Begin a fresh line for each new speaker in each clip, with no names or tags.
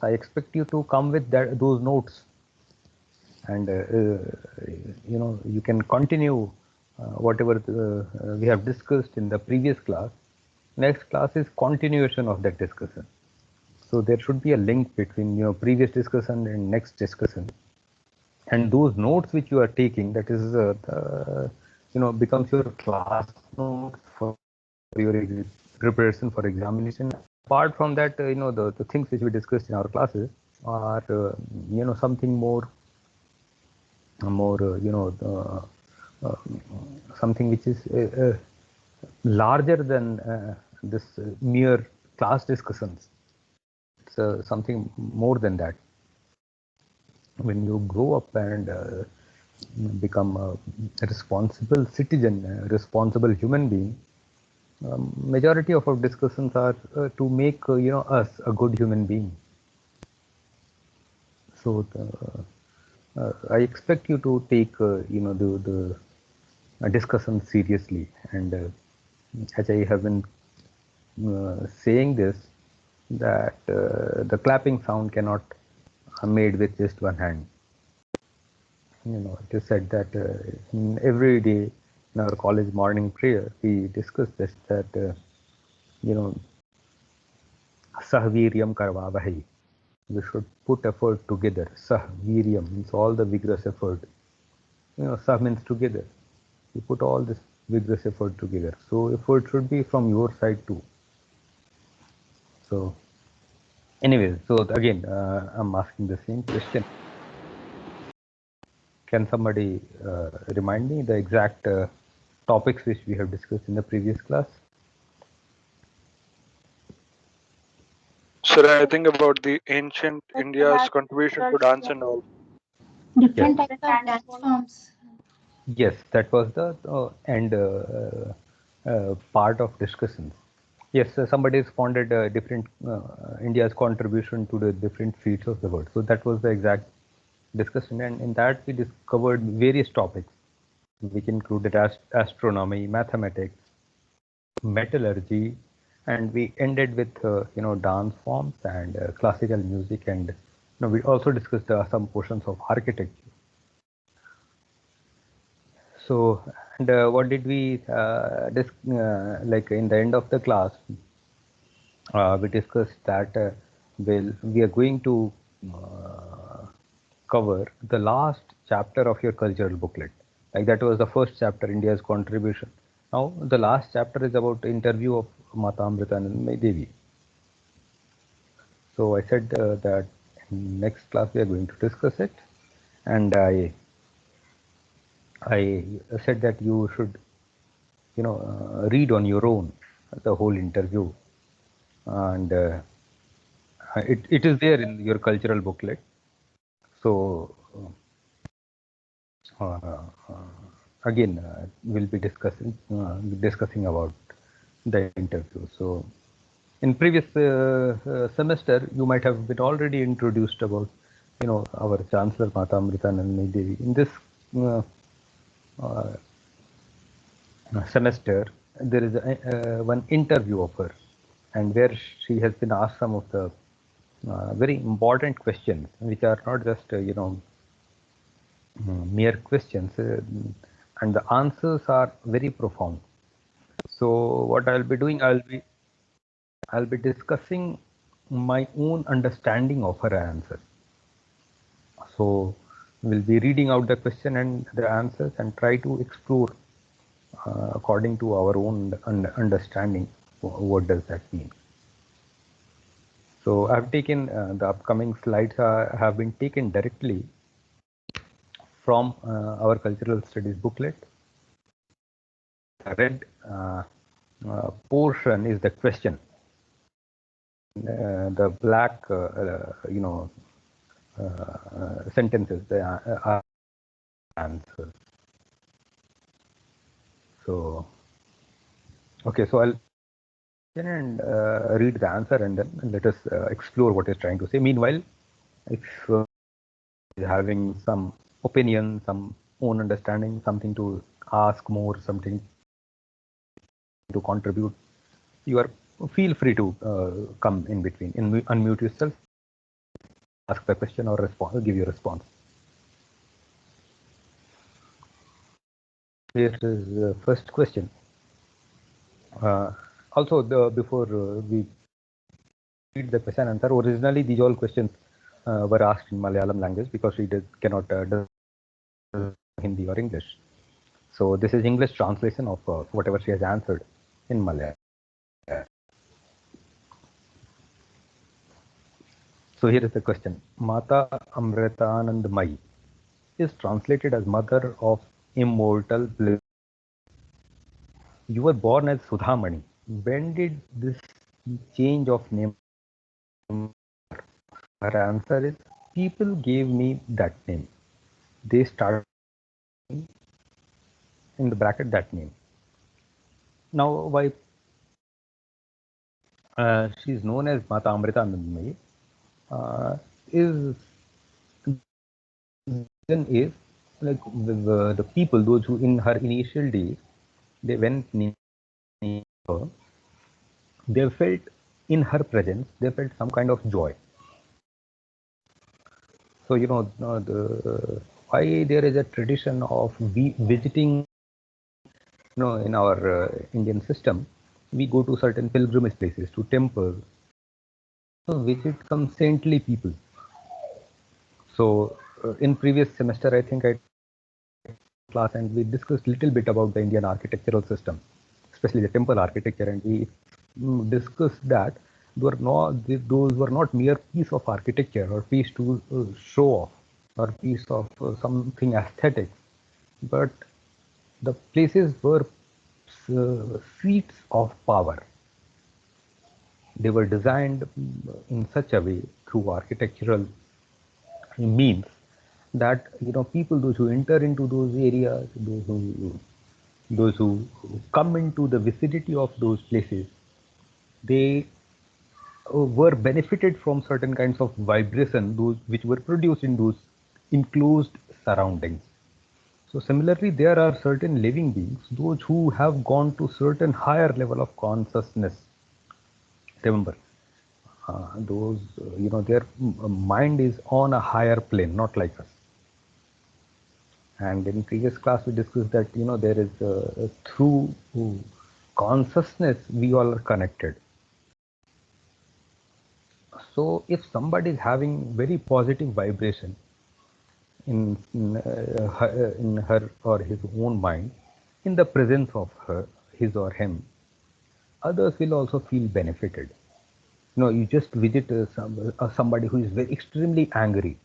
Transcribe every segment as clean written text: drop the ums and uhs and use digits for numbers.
I expect you to come with those notes, and you can continue whatever we have discussed in the previous class. Next class is continuation of that discussion. So there should be a link between your previous discussion and next discussion, and those notes which you are taking, that is becomes your class notes for your preparation for examination. Apart from that, the things which we discussed in our classes are something more something which is larger than this mere class discussions. It's something more than that. When you grow up and become a responsible citizen, a responsible human being, majority of our discussions are to make us a good human being. So I expect you to take the discussion seriously, and as I have been saying this, that the clapping sound cannot made with just one hand. It is said that every day in our college morning prayer we discuss this, that sahviryam karvavahi. We should put effort together. Sahviryam means all the vigorous effort. Sah means together. You put all this vigorous effort together. So effort should be from your side too. So anyways, so again, I'm asking the same question. Can somebody remind me the exact topics which we have discussed in the previous class?
Sir, I think about the ancient India's contribution to dance and all.
Different types of dance forms.
Yes, that was the end part of discussions. Yes, somebody responded different India's contribution to the different fields of the world. So that was the exact discussion, and in that we discovered various topics, which included astronomy, mathematics, metallurgy, and we ended with dance forms and classical music, and we also discussed some portions of architecture. So, and what did we like in the end of the class? We discussed that we are going to cover the last chapter of your cultural booklet. Like that was the first chapter, India's contribution. Now the last chapter is about the interview of Mata Amritanand Devi. So I said that in next class we are going to discuss it, and I said that you should read on your own the whole interview, and it is there in your cultural booklet. So again we'll be discussing about the interview. So in previous semester you might have been already introduced about our Chancellor Mata Amritanand Devi. In this semester there is one interview of her, and where she has been asked some of the very important questions, which are not just mere questions, and the answers are very profound. So what I'll be doing, I'll be discussing my own understanding of her answer. So we'll be reading out the question and the answers and try to explore according to our own understanding what does that mean. So I've taken the upcoming slides have been taken directly from our cultural studies booklet. The red portion is the question. The black, sentences, the answers. So, okay, so I'll and read the answer, and then let us explore what it's trying to say. Meanwhile, if having some opinion, some own understanding, something to ask more, something to contribute, you are feel free to come in between, unmute yourself ask the question or respond, give your response. Here is the first question. Also, before we read the question and answer, originally these all questions were asked in Malayalam language because we cannot Hindi or English. So this is English translation of whatever she has answered in Malayalam. So here is the question. Mata Amritanandamayi is translated as mother of immortal bliss. You were born as Sudhamani. When did this change of name? Her answer is, people gave me that name. They started in the bracket that name. Now, why she is known as Mata Amritanandamayi is like the people, those who in her initial days, they went near her, they felt in her presence, they felt some kind of joy. So, why there is a tradition of visiting, in our Indian system, we go to certain pilgrimage places, to temples, visit some saintly people. So, in previous semester, I think I class and we discussed a little bit about the Indian architectural system, especially the temple architecture, and we discussed that those were not mere piece of architecture or piece to show off or piece of something aesthetic, but the places were seats of power. They were designed in such a way through architectural means that people, those who enter into those areas, those who come into the vicinity of those places, they were benefited from certain kinds of vibration, those which were produced in those enclosed surroundings. So similarly, there are certain living beings, those who have gone to certain higher level of consciousness. Remember, their mind is on a higher plane, not like us. And in previous class, we discussed that, there is through consciousness, we all are connected. So if somebody is having very positive vibration in her or his own mind, in the presence of his or him, others will also feel benefited. You just visit somebody who is very extremely angry,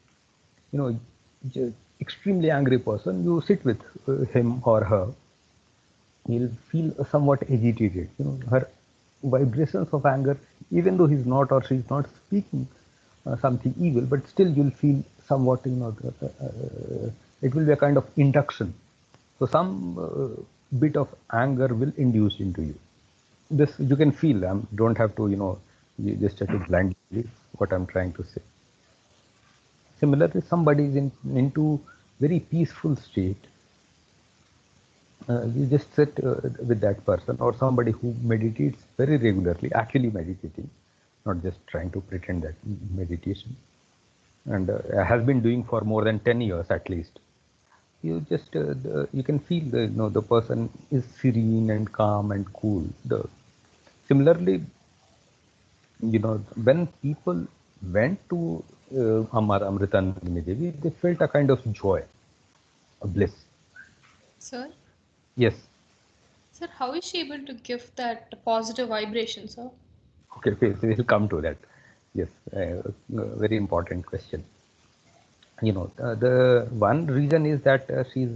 extremely angry person, you sit with him or her, you'll feel somewhat agitated. Her vibrations of anger, even though he's not or she's not speaking something evil, but still you'll feel somewhat, it will be a kind of induction. So some bit of anger will induce into you. This you can feel. Don't have to, you just have to blindly believe what I'm trying to say. Similarly, somebody is into very peaceful state. You just sit with that person, or somebody who meditates very regularly, actually meditating, not just trying to pretend that meditation, and has been doing for more than 10 years at least. You just you can feel the person is serene and calm and cool. Similarly, when people went to Amritanandamayi Devi, they felt a kind of joy, a bliss.
Sir?
Yes.
Sir, how is she able to give that positive vibration, sir?
Okay, so we'll come to that. Yes, very important question. The one reason is that she's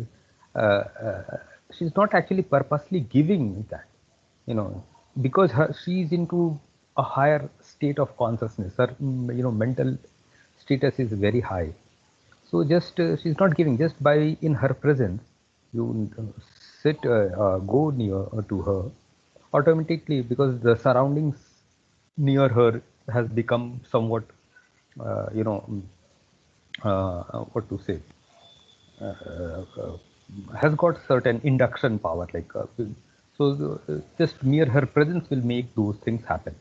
not actually purposely giving that, because she's into a higher state of consciousness. Her, mental status is very high. So just she's not giving, just by in her presence, you go near to her automatically, because the surroundings near her has become somewhat, what to say, has got certain induction power, like just mere her presence will make those things happen.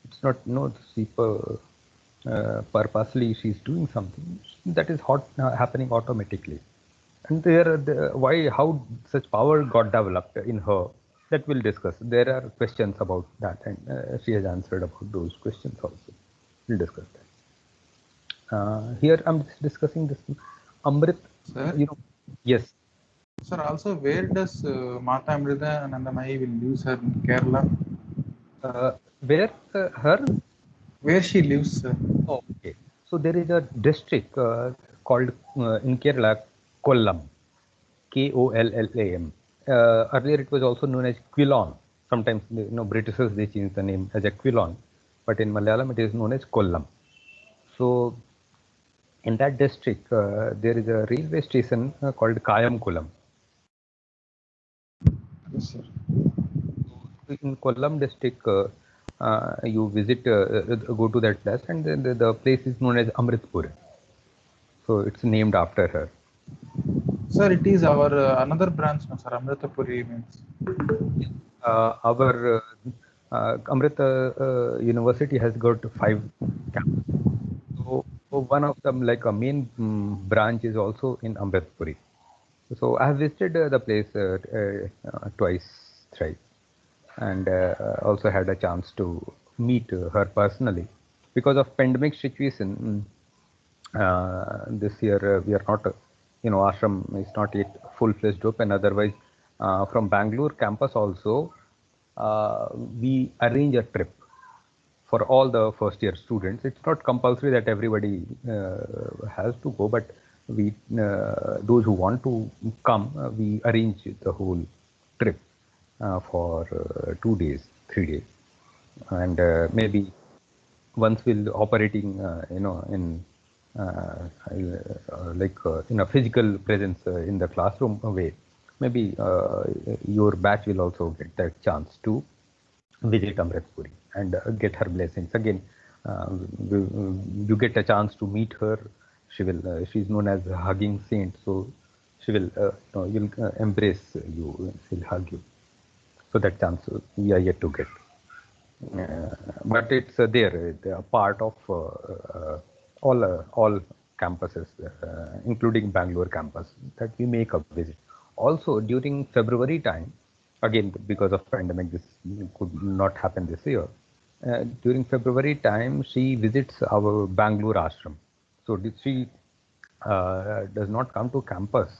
It's not super purposely she's doing something that is happening automatically. And there, how such power got developed in her, that we'll discuss. There are questions about that, and she has answered about those questions also. We'll discuss that. Here I'm just discussing this Amrit.
Sir?
Yes.
Sir, also where does Mata Amrita Anandamayi will lives her in Kerala?
Where her?
Where she lives, sir?
Oh, okay. So there is a district called in Kerala, Kollam, Kollam. Earlier it was also known as Quilon. Sometimes Britishers they change the name as a Quilon, but in Malayalam it is known as Kollam. So in that district there is a railway station called Kayamkulam.
Yes, sir.
In Kollam district, you visit, go to that place, and then the place is known as Amritpur. So it's named after her.
Sir, it is our another branch, no, sir. Amritapuri means.
Our Amrita University has got 5 campuses. So one of them, like a main branch, is also in Amritpuri. So I have visited the place twice, thrice, and also had a chance to meet her personally. Because of pandemic situation, this year we are not, ashram is not yet full-fledged open. Otherwise, from Bangalore campus also, we arrange a trip for all the first year students. It's not compulsory that everybody has to go, but we those who want to come, we arrange the whole trip for 2 days, 3 days, and maybe once we'll operating, in in a physical presence in the classroom way, maybe your batch will also get that chance to visit Amritpuri and get her blessings. Again, you get a chance to meet her. She will. She's known as a hugging saint, so she will. You'll embrace you. She'll hug you. So that chance we are yet to get. But it's there. A part of all campuses, including Bangalore campus, that we make a visit. Also during February time, again because of pandemic, this could not happen this year. During February time, she visits our Bangalore ashram. So she does not come to campus,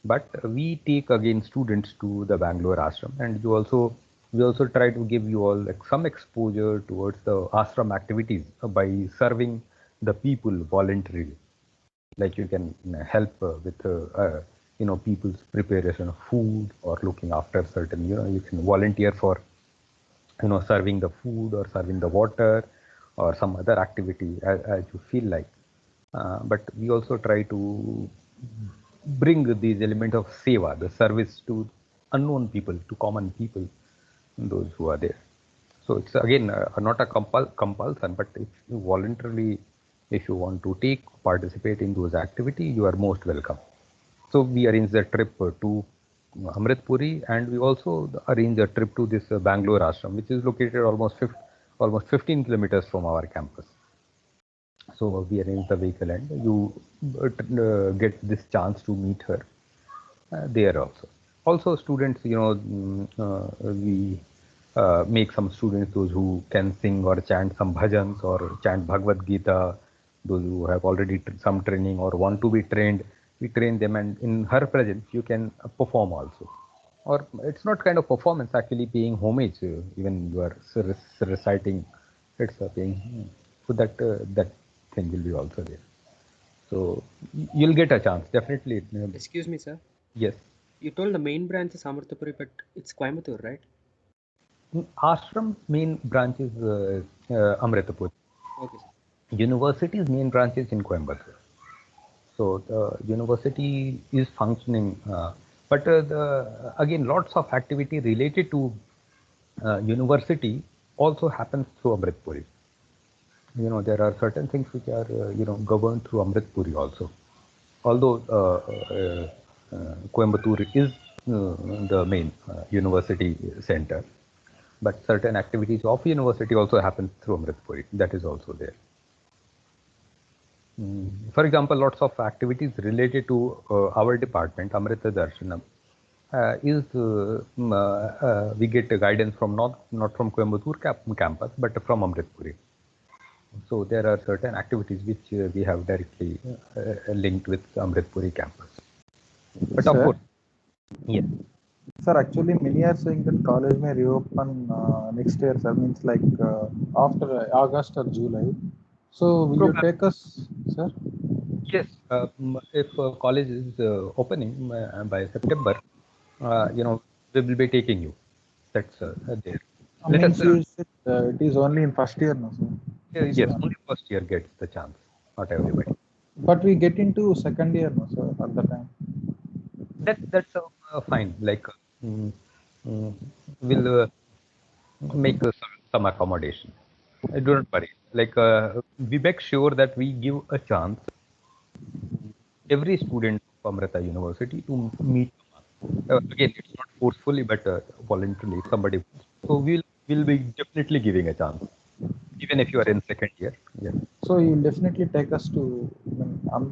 but we take again students to the Bangalore ashram, and we also try to give you all some exposure towards the ashram activities by serving the people voluntarily. Like you can help with people's preparation of food, or looking after certain, you can volunteer for serving the food or serving the water or some other activity as you feel like. But we also try to bring these elements of seva, the service to unknown people, to common people, those who are there. So it's again not a compulsion, but if you voluntarily, if you want to participate in those activities, you are most welcome. So we arrange the trip to Amritpuri, and we also arrange a trip to this Bangalore ashram, which is located almost 15 kilometers from our campus. So we arrange the vehicle, and you get this chance to meet her there also. Also, students, we make some students, those who can sing or chant some bhajans or chant Bhagavad Gita, those who have already some training or want to be trained, we train them, and in her presence you can perform also. Or it's not kind of performance, actually paying homage, even you are reciting, it's paying. So that thing will be also there. So you'll get a chance, definitely.
Excuse me, sir.
Yes.
You told the main branch is Amritapuri, but it's Coimbatore, right?
Ashram main branch is Amritapur.
Okay, sir.
University's main branch is in Coimbatore. So the university is functioning, but again, lots of activity related to university also happens through Amritpuri. There are certain things which are governed through Amritpuri also. Although Coimbatore is the main university center, but certain activities of university also happen through Amritpuri. That is also there. For example, lots of activities related to our department, Amrita Darshanam, we get guidance from not from Coimbatore campus, but from Amritpuri. So there are certain activities which we have directly linked with Amritpuri campus. But of course, yes.
Sir, actually, many are saying that college may reopen next year. Sir, means like after August or July. So will you take us, sir?
Yes. If college is opening by September, we will be taking you. That's there. Let us.
You said, it is only in first year, no, sir?
Yes, only first year gets the chance, not everybody.
But we get into second year, no, sir, at the time.
That's fine. Like we'll make some accommodation. Do not worry. Like we make sure that we give a chance every student of Amrita University to meet. Again, it's not forcefully, but voluntarily. Somebody. So we'll be definitely giving a chance, even if you are in second year. Yeah.
So you'll definitely take us to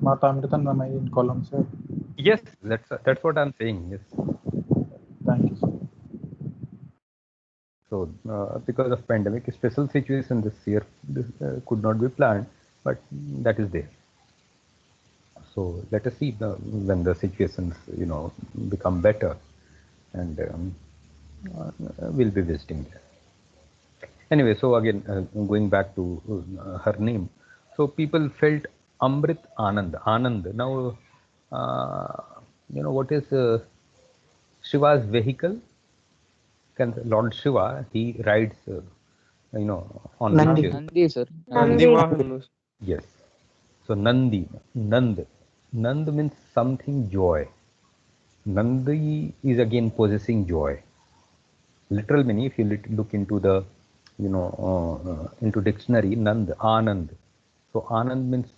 Mata Amritanamai in Kollam, sir.
Yes, that's what I'm saying. Yes.
Thank you, sir.
So because of pandemic, a special situation this year could not be planned, but that is there. So let us see when the situations become better, and we'll be visiting there. Anyway, so again going back to her name, so people felt Amrit Anand. Anand. Now, what is Shiva's vehicle? Lord Shiva, he rides, on
Nandi.
which
Nandi, sir.
Nandi Vahan.
yes. So Nandi, Nand means something joy. Nandi is again possessing joy. Literal meaning, if you look into the, into dictionary, Nand, Anand. So Anand means,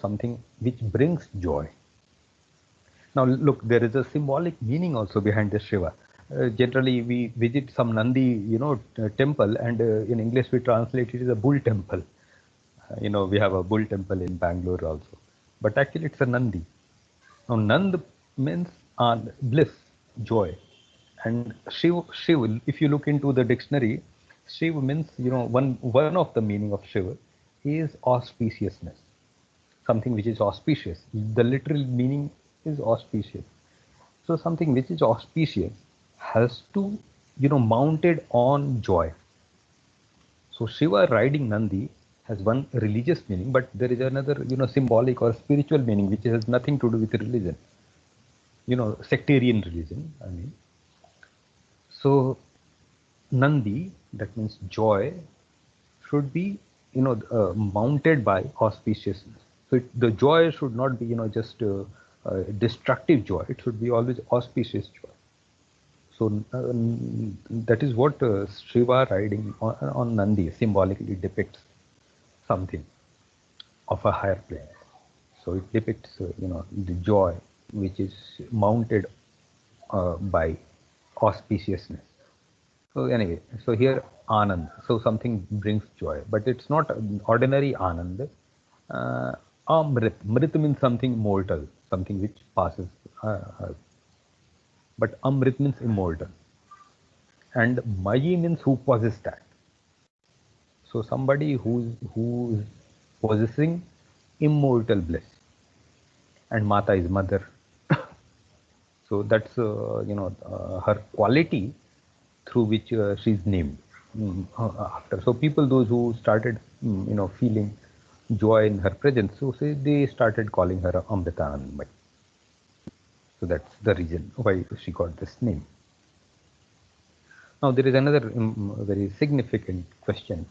something which brings joy. Now look, there is a symbolic meaning also behind this Shiva. Generally, we visit some Nandi, temple, and in English we translate it as a bull temple. We have a bull temple in Bangalore also, but actually it's a Nandi. Now Nand means bliss, joy, and Shiv. If you look into the dictionary, Shiv means one of the meaning of Shiva is auspiciousness, something which is auspicious. The literal meaning is auspicious. So something which is auspicious has to, mounted on joy. So Shiva riding Nandi has one religious meaning, but there is another, symbolic or spiritual meaning which has nothing to do with religion. Sectarian religion, I mean. So Nandi, that means joy, should be, mounted by auspiciousness. So the joy should not be, just destructive joy. It should be always auspicious joy. So that is what Shiva riding on Nandi symbolically depicts something of a higher plane. So it depicts, the joy which is mounted by auspiciousness. So anyway, so here Anand, so something brings joy, but it's not ordinary Anand. Amrit, Mrit means something mortal, something which passes. But Amrit means immortal. And Mayi means who possesses that. So somebody who is possessing immortal bliss. And Mata is mother. So that's her quality through which she's named after. So people, those who started feeling joy in her presence, so they started calling her Amrita Anandamayi. So that's the reason why she got this name. Now there is another very significant question.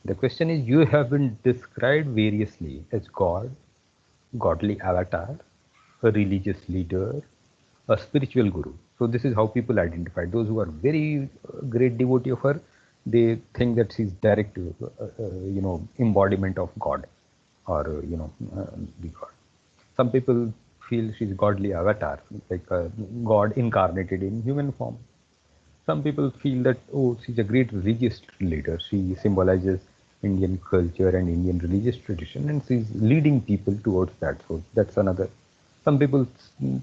The question is, you have been described variously as God, godly avatar, a religious leader, a spiritual guru. So this is how people identify. Those who are very great devotee of her, they think that she's direct, embodiment of God, or the God. Some people feel she's godly avatar, like God incarnated in human form. Some people feel that, oh, she's a great religious leader. She symbolizes, Indian culture and Indian religious tradition, and she's leading people towards that. So that's another. Some people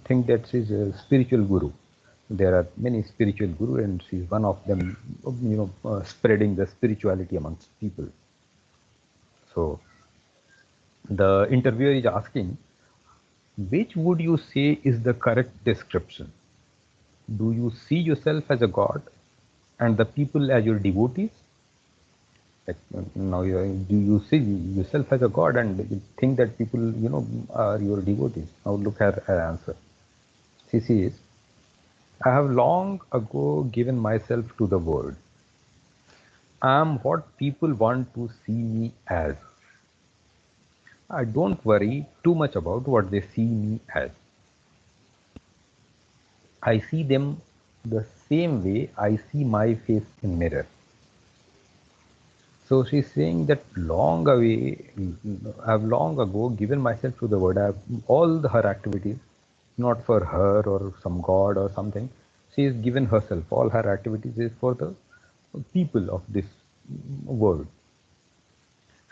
think that she's a spiritual guru. There are many spiritual guru, and she's one of them. Spreading the spirituality amongst people. So the interviewer is asking, which would you say is the correct description? Do you see yourself as a god and the people as your devotees? Like, now, do you see yourself as a god and you think that people, are your devotees? Now look at her answer. She says, I have long ago given myself to the world. I am what people want to see me as. I don't worry too much about what they see me as. I see them the same way I see my face in mirror. So she's saying that I've long ago given myself to the word. All her activities, not for her or some god or something. She has given herself. All her activities is for the people of this world.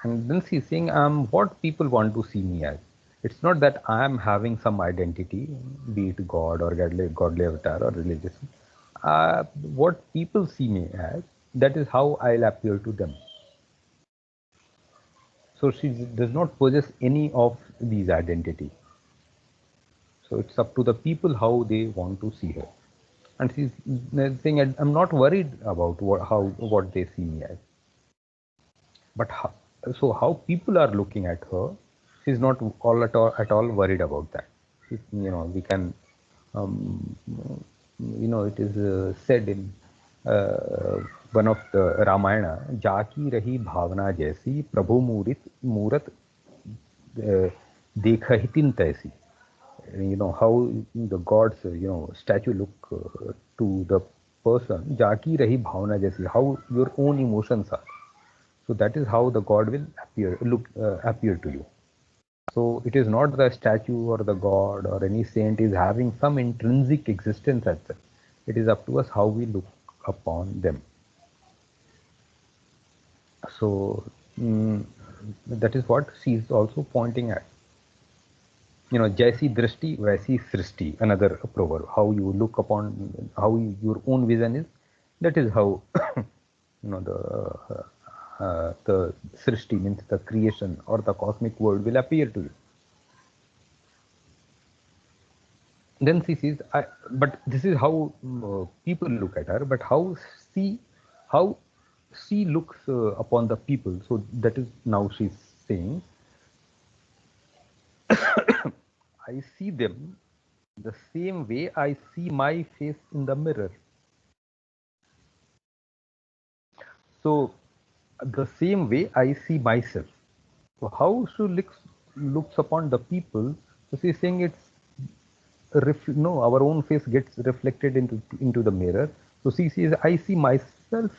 And then she's saying, I'm what people want to see me as. It's not that I'm having some identity, be it God or godly avatar or religious. What people see me as, that is how I'll appear to them. So she does not possess any of these identities. So it's up to the people how they want to see her. And she's saying, I'm not worried about what they see me as. But how people are looking at her, she's not at all worried about that. We can, it is said in one of the Ramayana, Jaki rahi bhavna jaisi, Prabhu Murat dekhahitin taisi. How the gods, statue look to the person, Jaki rahi bhavna jaisi, how your own emotions are. So that is how the God will appear to you. So it is not the statue or the God or any saint is having some intrinsic existence as such. It is up to us how we look upon them. So that is what she is also pointing at. Jaisi drishti, vaisi srishti, another proverb. How you look upon, your own vision is, that is how, the srishti means the creation or the cosmic world will appear to you. Then she says, but this is how people look at her, but how she looks upon the people. So that is now she's saying, I see them the same way I see my face in the mirror. So the same way I see myself. So how she looks upon the people? So she's saying it's our own face gets reflected into the mirror. So she says, I see myself,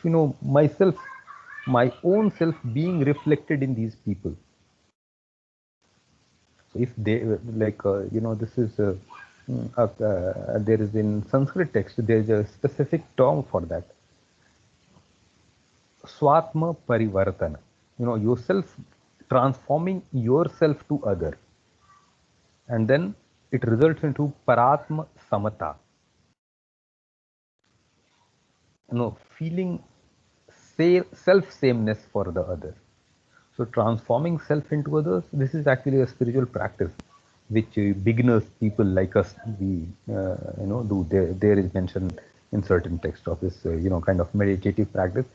my own self being reflected in these people. So if they this is there is in Sanskrit text, there is a specific term for that. Swatma parivartana. Yourself transforming yourself to other, and then it results into paratma samata. Feeling self-sameness for the other. So transforming self into others, this is actually a spiritual practice which beginners, people like us, we do. There is mentioned in certain text of this kind of meditative practice.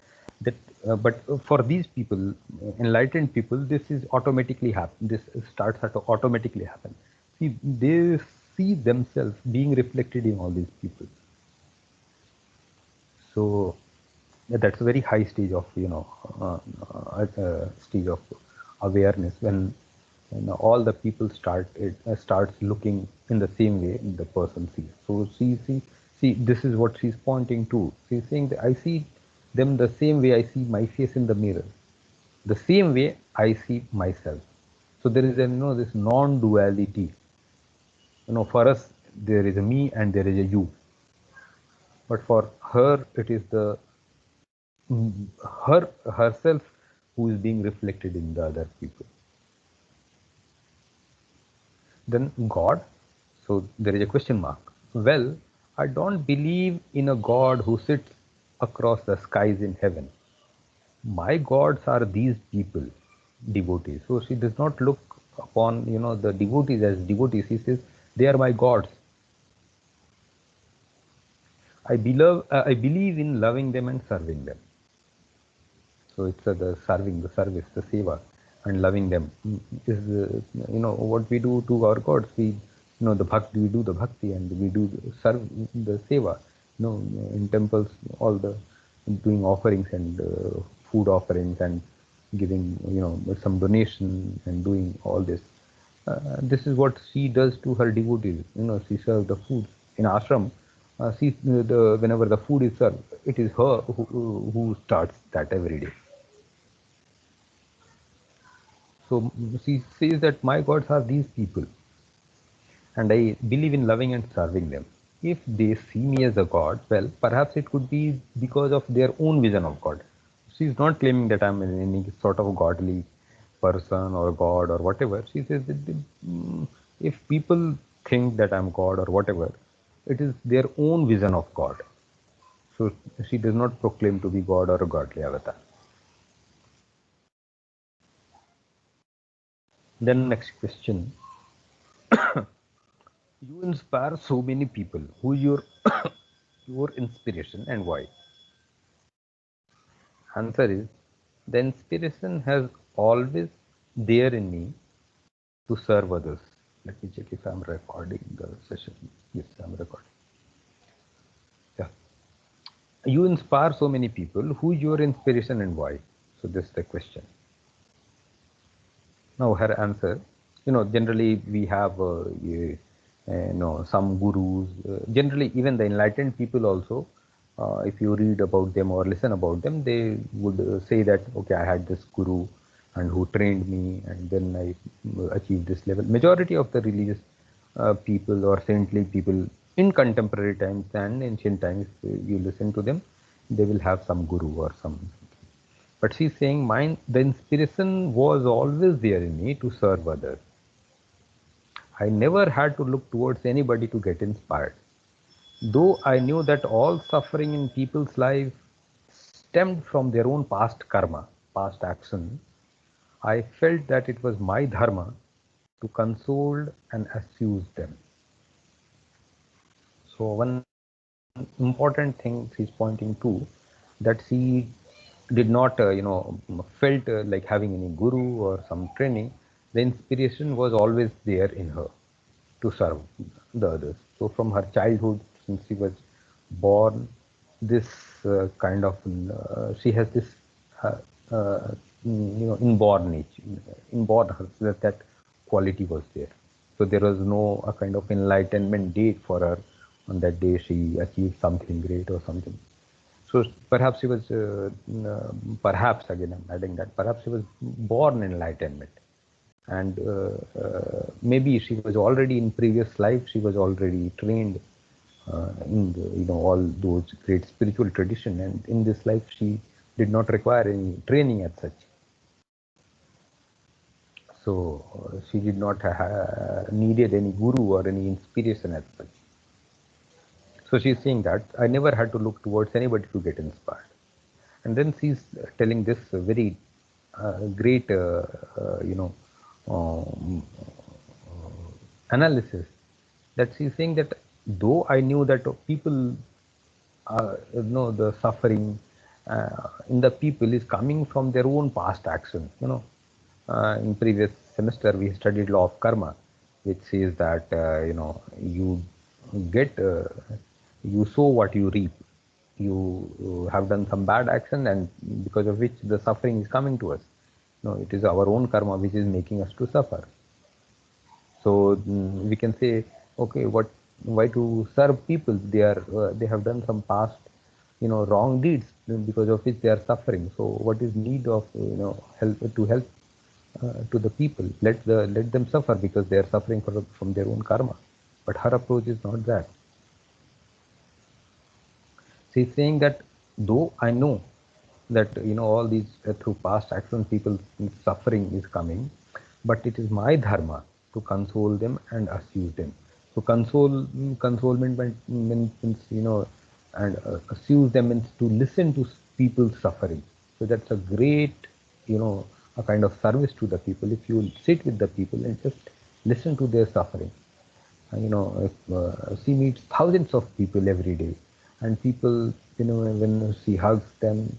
That, but for these people, enlightened people, this is automatically happen. This starts to automatically happen. See, they see themselves being reflected in all these people. So that's a very high stage of stage of awareness when all the people starts looking in the same way the person sees. So see this is what she's pointing to. She's saying that I see them the same way I see my face in the mirror, the same way I see myself. So there is this non-duality. For us there is a me and there is a you. But for her, it is the herself who is being reflected in the other people. Then God, so there is a question mark. Well, I don't believe in a God who sits across the skies in heaven. My gods are these people, devotees. So she does not look upon, the devotees as devotees. She says, they are my gods. I believe in loving them and serving them. So it's the serving, the service, the seva, and loving them is what we do to our gods. We the bhakti, we do the bhakti, and we do serve the seva. In temples, all the doing offerings and food offerings and giving some donation and doing all this. This is what she does to her devotees. She serves the food in ashram. Whenever the food is served, it is her who starts that every day. So she says that my gods are these people, and I believe in loving and serving them. If they see me as a god, well, perhaps it could be because of their own vision of God. She is not claiming that I'm any sort of godly person or god or whatever. She says that if people think that I'm God or whatever, it is their own vision of God. So she does not proclaim to be God or a godly avatar. Then next question. You inspire so many people. Who is your your inspiration and why? Answer is, the inspiration has always there in me to serve others. Let me check if I'm recording the session. Yes, I'm recording. Yeah. You inspire so many people. Who is your inspiration and why? So this is the question. Now her answer, generally we have, some gurus. Generally, even the enlightened people also, if you read about them or listen about them, they would say that, okay, I had this guru and who trained me, and then I achieved this level. Majority of the religious people or saintly people in contemporary times and ancient times, you listen to them, they will have some guru or some. But she's saying, the inspiration was always there in me to serve others. I never had to look towards anybody to get inspired. Though I knew that all suffering in people's life stemmed from their own past karma, past action, I felt that it was my dharma to console and assuage them. So one important thing she's pointing to, that she did not felt like having any guru or some training. The inspiration was always there in her to serve the others. So from her childhood, since she was born, this kind of she has this inborn nature, inborn her, that quality was there. So there was no a kind of enlightenment date for her. On that day she achieved something great or something. So perhaps she was, perhaps again I'm adding that, perhaps she was born in enlightenment. And maybe she was already in previous life, she was already trained in the, all those great spiritual tradition, and in this life she did not require any training as such. So she did not needed any guru or any inspiration as such. So she's saying that I never had to look towards anybody to get inspired. And then she's telling this very great, analysis, that she's saying that though I knew that people, the suffering in the people is coming from their own past action. In previous semester we studied law of karma, which says that you get you sow what you reap. You have done some bad action, and because of which the suffering is coming to us. It is our own karma which is making us to suffer. So we can say, okay, why to serve people? They have done some past, wrong deeds, because of which they are suffering. So what is need of help to the people? Let them suffer because they are suffering from their own karma. But her approach is not that. She's saying that though I know that all these through past actions people's suffering is coming, but it is my dharma to console them and assuage them. So consolement means and assuage them means to listen to people's suffering. So that's a great a kind of service to the people if you sit with the people and just listen to their suffering. She meets thousands of people every day, and people, when she hugs them,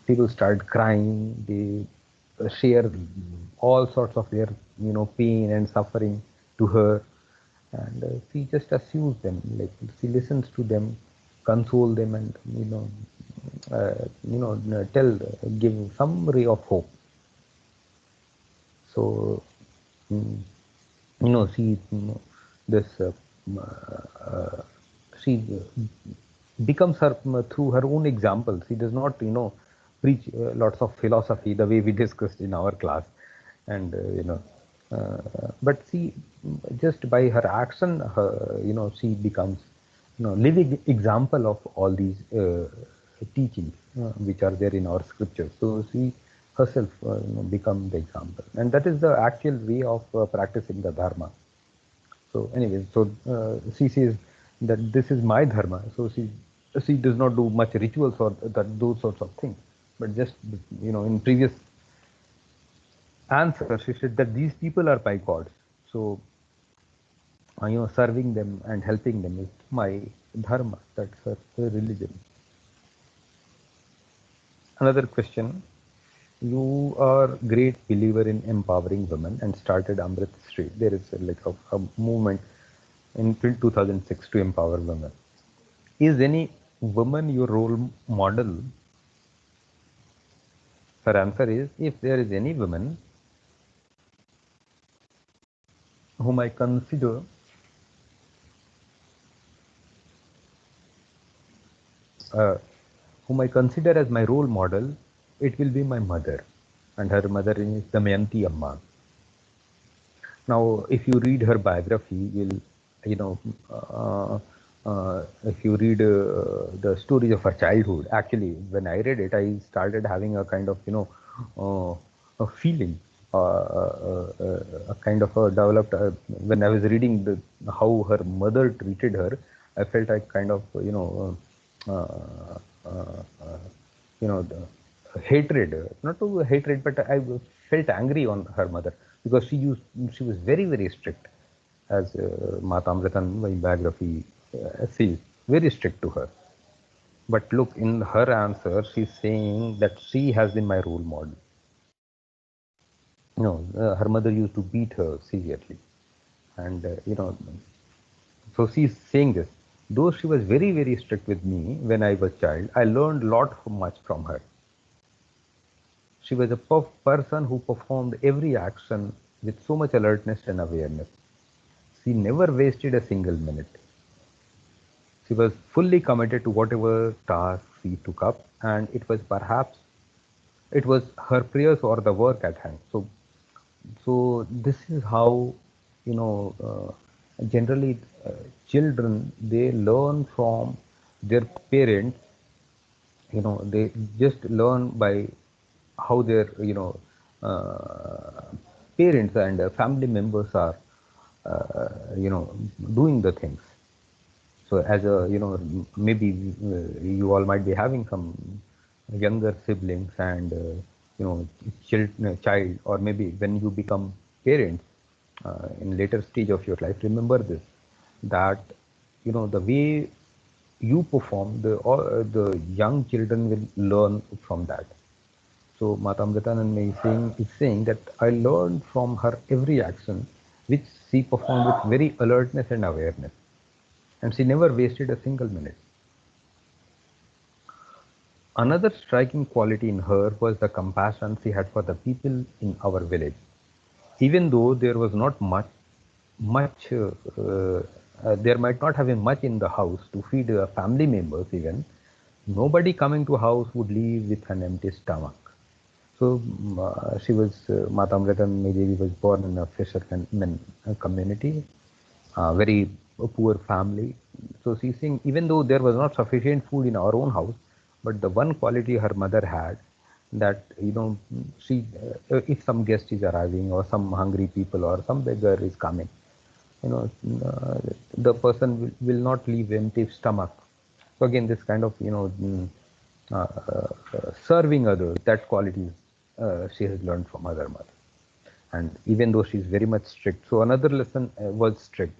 people start crying. They share all sorts of their, pain and suffering to her, and she just assumes them. Like she listens to them, console them, and give some ray of hope. So, mm, she this she becomes her through her own example. She does not preach lots of philosophy the way we discussed in our class, and but she just by her action, she becomes living example of all these teachings which are there in our scriptures. So she herself become the example, and that is the actual way of practicing the dharma. So anyway, so she says that this is my dharma. So she does not do much rituals or those sorts of things, but just in previous answer she said that these people are my gods. So serving them and helping them is my dharma. That's her religion. Another question. You are great believer in empowering women and started Amrit Street. There is like a movement in 2006 to empower women. Is any woman your role model? Her answer is, if there is any woman whom I consider as my role model, it will be my mother, and her mother is Damayanti Amma. Now, if you read her biography, if you read the stories of her childhood, actually, when I read it, I started having a kind of, a feeling, a kind of a developed, when I was reading how her mother treated her, I felt like kind of, the hatred, not to hatred, but I felt angry on her mother because she was very, very strict, as Mata Amritan, my biography says, very strict to her. But look, in her answer, she's saying that she has been my role model. Her mother used to beat her severely, and so she's saying this. Though she was very, very strict with me when I was a child, I learned much from her. She was a person who performed every action with so much alertness and awareness. She never wasted a single minute. She was fully committed to whatever task she took up, and it was her prayers or the work at hand. So this is how generally children, they learn from their parents. They just learn by how their parents and family members are doing the things. So as a maybe you all might be having some younger siblings and child, or maybe when you become parents in later stage of your life, remember this, that the way you perform, the young children will learn from that. So Mata Amritanand is saying that I learned from her every action which she performed with very alertness and awareness, and she never wasted a single minute. Another striking quality in her was the compassion she had for the people in our village. Even though there was not much there might not have been much in the house to feed family members even, nobody coming to house would leave with an empty stomach. So she was, Mata Amritan Devi was born in a fisherman community, very poor family. So she's saying, even though there was not sufficient food in our own house, But the one quality her mother had, that she if some guest is arriving or some hungry people or some beggar is coming, you know the person will not leave empty stomach. So again, this kind of serving others, that quality she has learned from her mother. And even though she's very much strict, so another lesson was strict,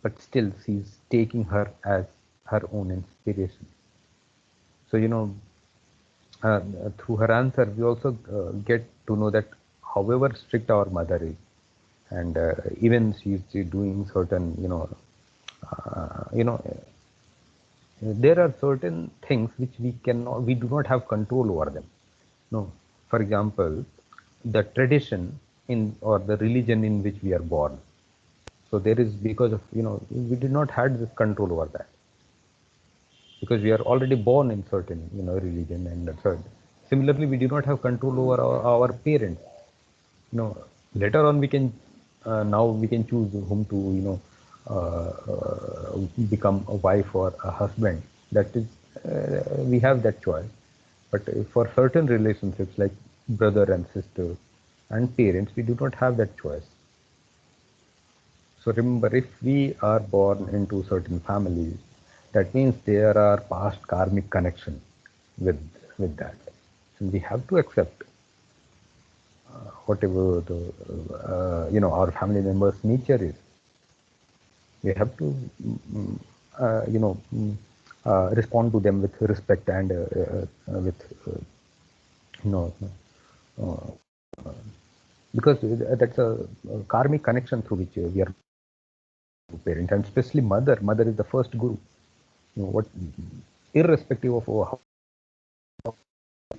but still she's taking her as her own inspiration. So through her answer, we also get to know that however strict our mother is, and even she's doing certain, there are certain things which we do not have control over them. No, for example, the tradition in or the religion in which we are born. So there is, because of we did not have this control over that, because we are already born in certain religion and third. Similarly, we do not have control over our parents. Later on we can now we can choose whom to become a wife or a husband. That is, we have that choice. But for certain relationships like brother and sister and parents, we do not have that choice. So remember, if we are born into certain families, that means there are past karmic connection with that. So we have to accept whatever the our family members' nature is. We have to respond to them with respect and with because that's a karmic connection through which we are parent, and especially mother. Mother is the first guru. What, irrespective of how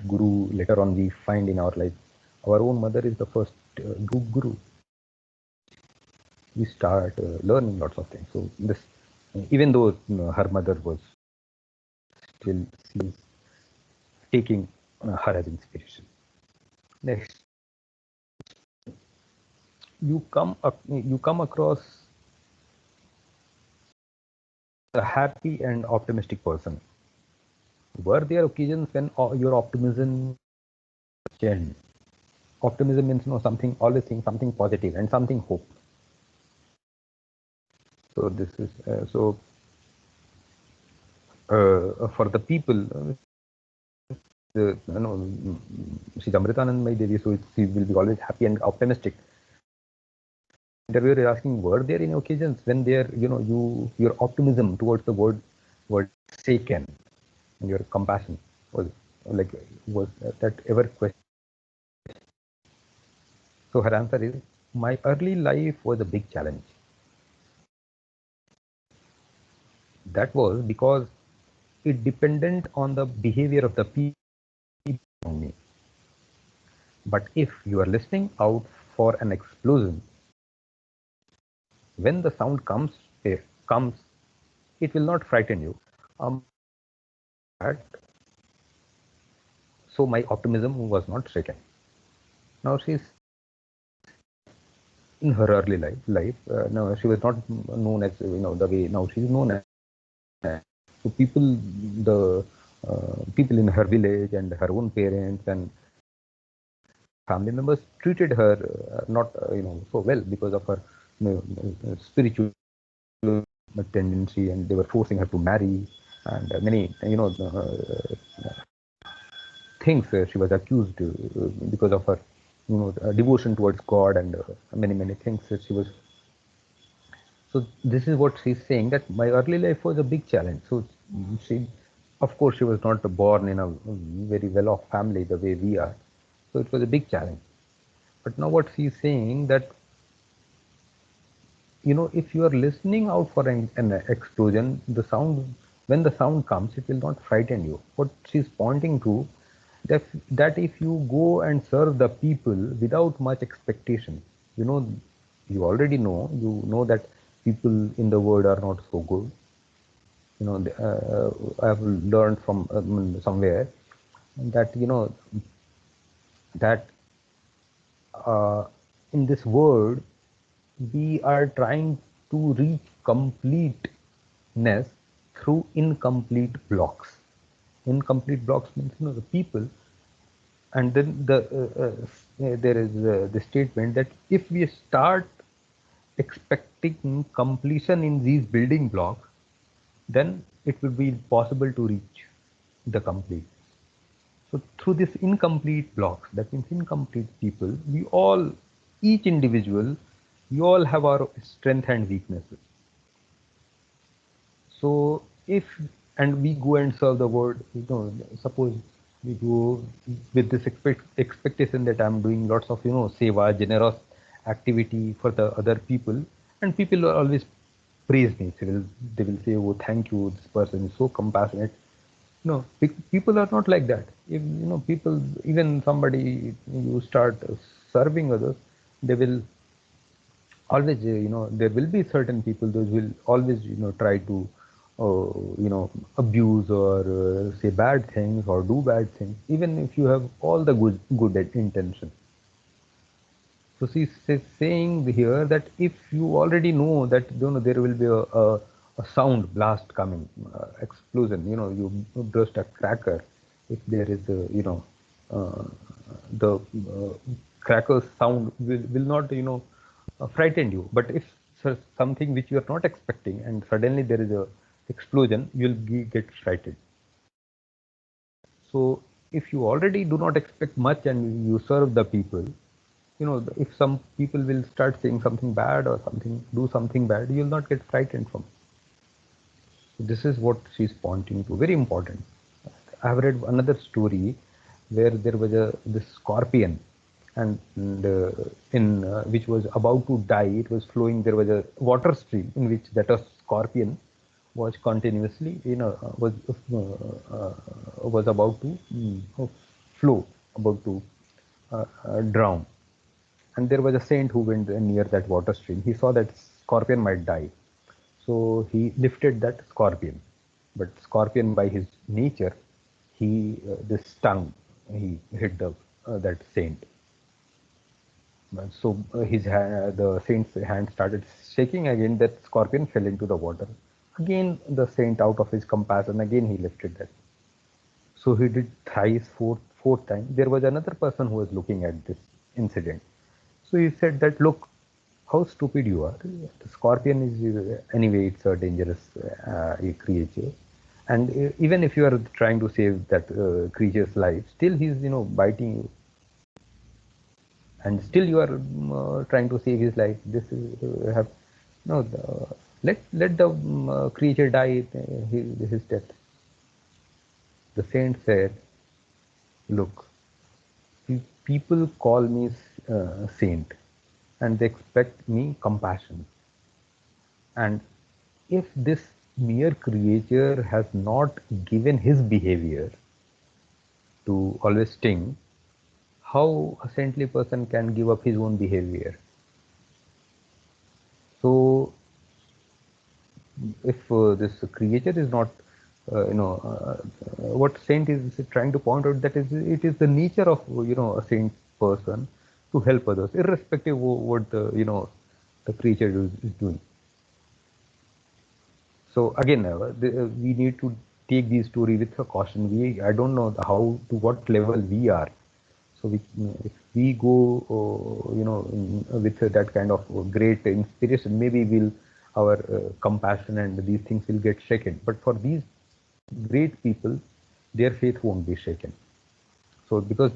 guru later on we find in our life, our own mother is the first guru. We start learning lots of things. So this, even though her mother was still, she's taking her as inspiration. Next, you come across a happy and optimistic person. Were there occasions when your optimism changed? Optimism means something, always think something positive and something hope. So this is for the people. She's Amritanandmayi Devi, so she will be always happy and optimistic. Interviewer is asking, were there any occasions when there, your optimism towards the word shaken, and your compassion was that ever question? So her answer is, my early life was a big challenge. That was because it depended on the behavior of the people around me. But if you are listening out for an explosion, when the sound comes, it will not frighten you. So my optimism was not shaken. Now she's in her early life. No, she was not known as the way now she's known as. So people in her village and her own parents and family members treated her not so well because of her spiritual tendency, and they were forcing her to marry, and many things she was accused because of her devotion towards God, and many things that she was. So this is what she's saying, that my early life was a big challenge. So she, of course, she was not born in a very well-off family the way we are. So it was a big challenge. But now what she's saying, that if you are listening out for an explosion, when the sound comes, it will not frighten you. What she's pointing to, that if you go and serve the people without much expectation, you already know that people in the world are not so good. I have learned from somewhere that that in this world we are trying to reach completeness through incomplete blocks. Incomplete blocks means the people. And then there is the statement that if we start expecting completion in these building blocks, then it will be possible to reach the complete. So through this incomplete blocks, that means incomplete people, each individual, we all have our strength and weaknesses. So and we go and serve the word, suppose we go with this expectation that I'm doing lots of, seva, generous activity for the other people, and people will always praise me. They will say, oh, thank you, this person is so compassionate. No, people are not like that. If people, even somebody, you start serving others, they will always, there will be certain people, those will always, try to, abuse or say bad things or do bad things, even if you have all the good intention. So she's saying here that if you already know that there will be a sound blast coming, explosion, you burst a cracker, if there is the cracker sound will not frighten you. But if something which you are not expecting and suddenly there is a explosion, you'll get frightened. So if you already do not expect much and you serve the people, if some people will start saying something bad or do something bad, you'll not get frightened from it. So this is what she's pointing to. Very important. I have read another story where there was this scorpion, and which was about to die. It was flowing. There was a water stream in which that a scorpion was continuously, was about to flow, about to drown. And there was a saint who went near that water stream. He saw that scorpion might die. So he lifted that scorpion. But scorpion, by his nature, this tongue, he hit that saint. So the saint's hand started shaking again. That scorpion fell into the water. Again, the saint, out of his compassion, again he lifted that. So he did thrice, fourth time. There was another person who was looking at this incident. So he said that, look, how stupid you are. The scorpion is, anyway, it's a dangerous creature. And even if you are trying to save that creature's life, still he's, biting you. And still you are trying to save his life. This is, let the creature die, his death. The saint said, look, people call me saint, and they expect me compassion. And if this mere creature has not given his behavior to always sting, how a saintly person can give up his own behavior? So if this creature is not, what saint is trying to point out, that it is the nature of, a saint person to help others, irrespective of what the creature is doing. So again, we need to take these stories with a caution. I don't know to what level we are. So if we go, with that kind of great inspiration, maybe our compassion and these things will get shaken. But for these great people, their faith won't be shaken. So because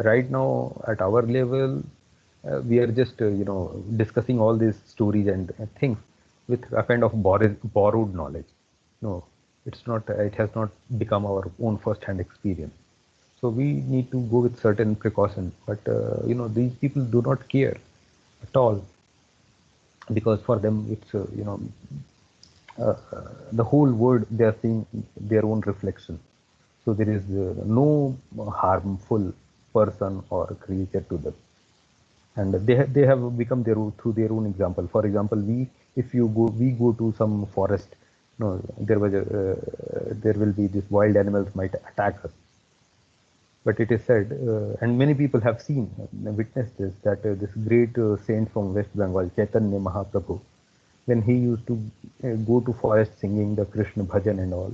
right now at our level, we are just discussing all these stories and things with a kind of borrowed knowledge. No, it's not. It has not become our own first-hand experience. So we need to go with certain precautions. But these people do not care at all, because for them it's the whole world, they are seeing their own reflection. So there is no harmful person or creature to them, and they have become through their own example. For example, we go to some forest. No, there will be these wild animals might attack us. But it is said, and many people have seen, witnessed this, that this great saint from West Bengal, Chaitanya Mahaprabhu, when he used to go to forest singing the Krishna bhajan and all,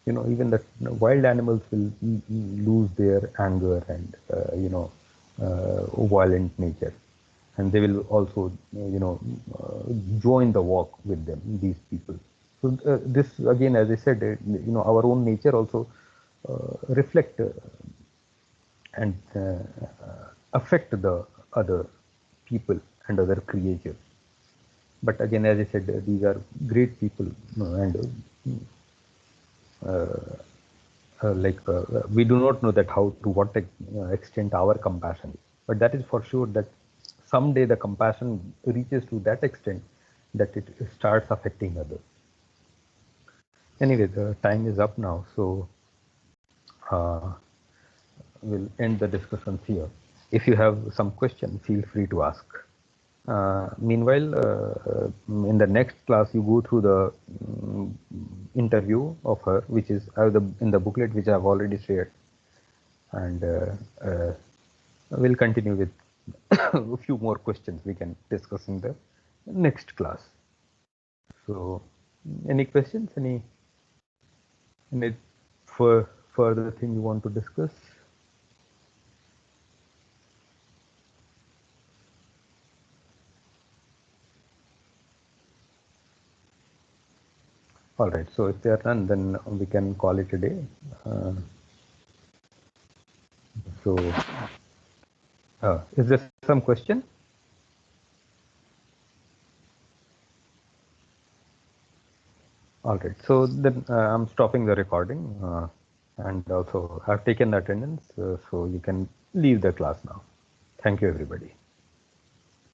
even the wild animals will lose their anger and violent nature, and they will also join the walk with them, these people. So this again, as I said, our own nature also reflect and affect the other people and other creatures. But again, as I said, these are great people, and we do not know that how to what extent our compassion is. But that is for sure that someday the compassion reaches to that extent that it starts affecting others. Anyway, the time is up now, so we'll end the discussions here. If you have some question, feel free to ask. Meanwhile, in the next class, you go through the interview of her, which is in the booklet, which I have already shared. And we'll continue with a few more questions we can discuss in the next class. So, any questions? Any further thing you want to discuss? All right, so if they are done, then we can call it a day. Is there some question? All right, so then I'm stopping the recording, and also I've taken the attendance, so you can leave the class now. Thank you, everybody.